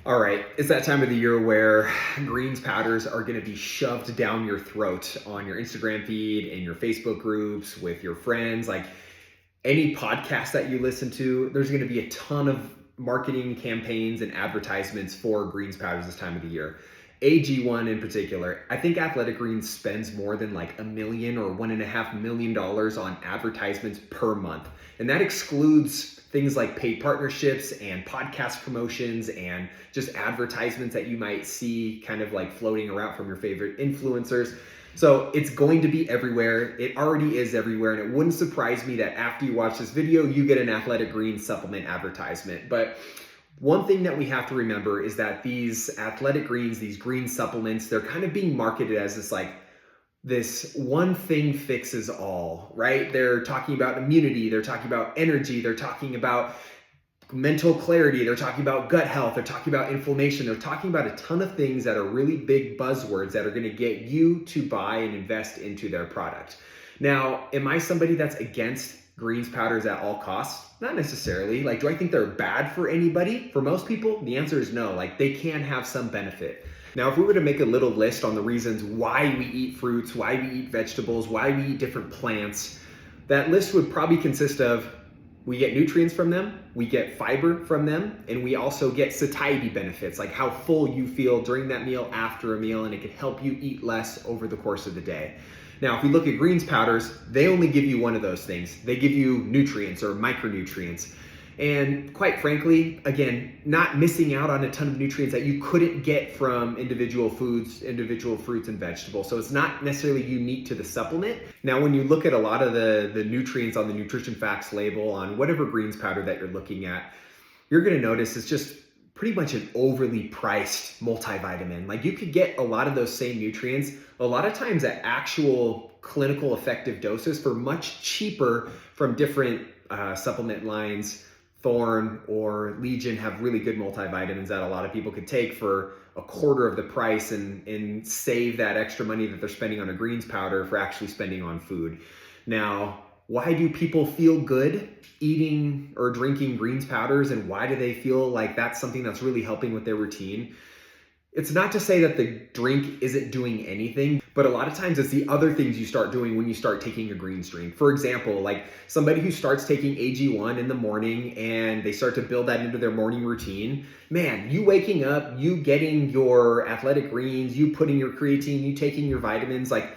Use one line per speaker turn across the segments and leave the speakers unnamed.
All right, it's that time of the year where greens powders are going to be shoved down your throat on your Instagram feed, in your Facebook groups, with your friends. Like any podcast that you listen to, there's going to be a ton of marketing campaigns and advertisements for greens powders this time of the year. AG1 in particular, I think Athletic Greens spends more than like $1 million or $1.5 million on advertisements per month. And that excludes things like paid partnerships and podcast promotions and just advertisements that you might see kind of like floating around from your favorite influencers. So it's going to be everywhere. It already is everywhere. And it wouldn't surprise me that after you watch this video, you get an Athletic Greens supplement advertisement. But one thing that we have to remember is that these Athletic Greens, these green supplements, they're kind of being marketed as this one thing fixes all, right? They're talking about immunity, they're talking about energy, they're talking about mental clarity, they're talking about gut health, they're talking about inflammation, they're talking about a ton of things that are really big buzzwords that are going to get you to buy and invest into their product. Now, am I somebody that's against greens powders at all costs? Not necessarily. Like, do I think they're bad for anybody? For most people, the answer is no. Like, they can have some benefit. Now, if we were to make a little list on the reasons why we eat fruits, why we eat vegetables, why we eat different plants, that list would probably consist of: we get nutrients from them, we get fiber from them, and we also get satiety benefits, like how full you feel during that meal, after a meal, and it can help you eat less over the course of the day. Now, if we look at greens powders, they only give you one of those things. They give you nutrients or micronutrients. And quite frankly, again, not missing out on a ton of nutrients that you couldn't get from individual foods, individual fruits and vegetables. So it's not necessarily unique to the supplement. Now, when you look at a lot of the nutrients on the nutrition facts label on whatever greens powder that you're looking at, you're going to notice it's just pretty much an overly priced multivitamin. Like, you could get a lot of those same nutrients a lot of times at actual clinical effective doses for much cheaper from different supplement lines. Thorne or Legion have really good multivitamins that a lot of people could take for a quarter of the price and save that extra money that they're spending on a greens powder for actually spending on food. Now, why do people feel good eating or drinking greens powders, and why do they feel like that's something that's really helping with their routine? It's not to say that the drink isn't doing anything, but a lot of times it's the other things you start doing when you start taking a greens drink. For example, like somebody who starts taking AG1 in the morning and they start to build that into their morning routine, man, you waking up, you getting your Athletic Greens, you putting your creatine, you taking your vitamins, like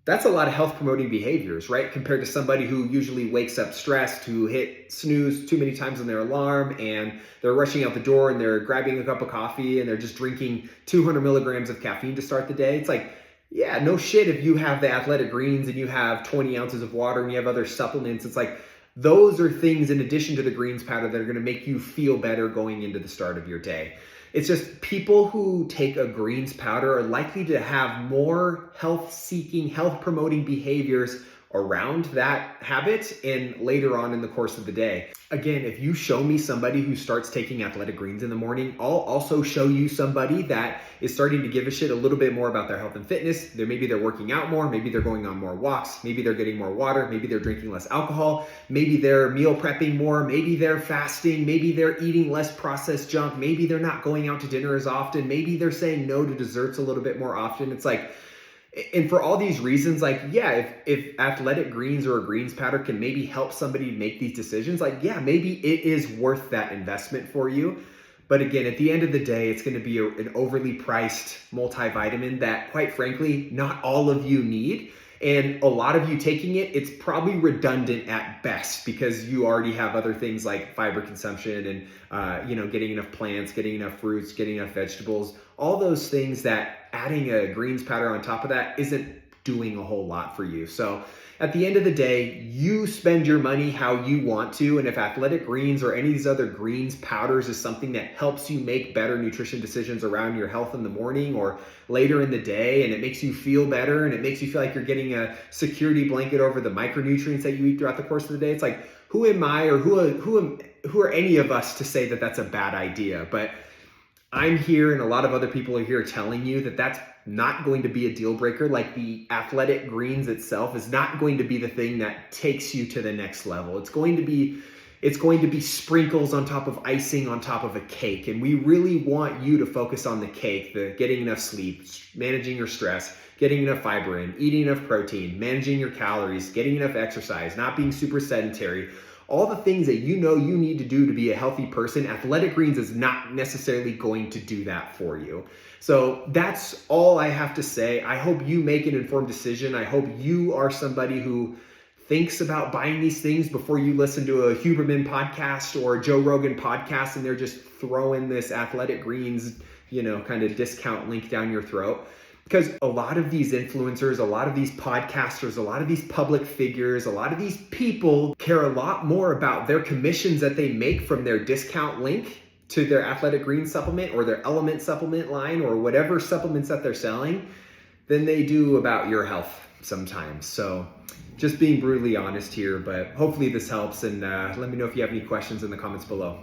that's a lot of health promoting behaviors, right? Compared to somebody who usually wakes up stressed, who hit snooze too many times on their alarm, and they're rushing out the door and they're grabbing a cup of coffee and they're just drinking 200 milligrams of caffeine to start the day. It's like, yeah, no shit if you have the Athletic Greens and you have 20 ounces of water and you have other supplements. It's like, those are things in addition to the greens powder that are going to make you feel better going into the start of your day. It's just people who take a greens powder are likely to have more health-seeking, health-promoting behaviors around that habit and later on in the course of the day. Again, if you show me somebody who starts taking Athletic Greens in the morning, I'll also show you somebody that is starting to give a shit a little bit more about their health and fitness. Maybe they're working out more, maybe they're going on more walks, maybe they're getting more water, maybe they're drinking less alcohol, maybe they're meal prepping more, maybe they're fasting, maybe they're eating less processed junk, maybe they're not going out to dinner as often, maybe they're saying no to desserts a little bit more often. It's like, and for all these reasons, like, yeah, if Athletic Greens or a greens powder can maybe help somebody make these decisions, like, yeah, maybe it is worth that investment for you. But again, at the end of the day, it's going to be an overly priced multivitamin that, quite frankly, not all of you need. And a lot of you taking it, it's probably redundant at best because you already have other things like fiber consumption and, getting enough plants, getting enough fruits, getting enough vegetables, all those things that adding a greens powder on top of that isn't doing a whole lot for you. So at the end of the day, you spend your money how you want to. And if Athletic Greens or any of these other greens powders is something that helps you make better nutrition decisions around your health in the morning or later in the day, and it makes you feel better and it makes you feel like you're getting a security blanket over the micronutrients that you eat throughout the course of the day, it's like, who am I or who are any of us to say that that's a bad idea? But I'm here and a lot of other people are here telling you that that's not going to be a deal breaker. Like, the Athletic Greens itself is not going to be the thing that takes you to the next level. It's it's going to be sprinkles on top of icing on top of a cake. And we really want you to focus on the cake, the getting enough sleep, managing your stress, getting enough fiber in, eating enough protein, managing your calories, getting enough exercise, not being super sedentary. All the things that you know you need to do to be a healthy person, Athletic Greens is not necessarily going to do that for you. So that's all I have to say. I hope you make an informed decision. I hope you are somebody who thinks about buying these things before you listen to a Huberman podcast or a Joe Rogan podcast and they're just throwing this Athletic Greens, kind of discount link down your throat. Because a lot of these influencers, a lot of these podcasters, a lot of these public figures, a lot of these people care a lot more about their commissions that they make from their discount link to their Athletic Greens supplement or their Element supplement line or whatever supplements that they're selling than they do about your health sometimes. So just being brutally honest here, but hopefully this helps. And let me know if you have any questions in the comments below.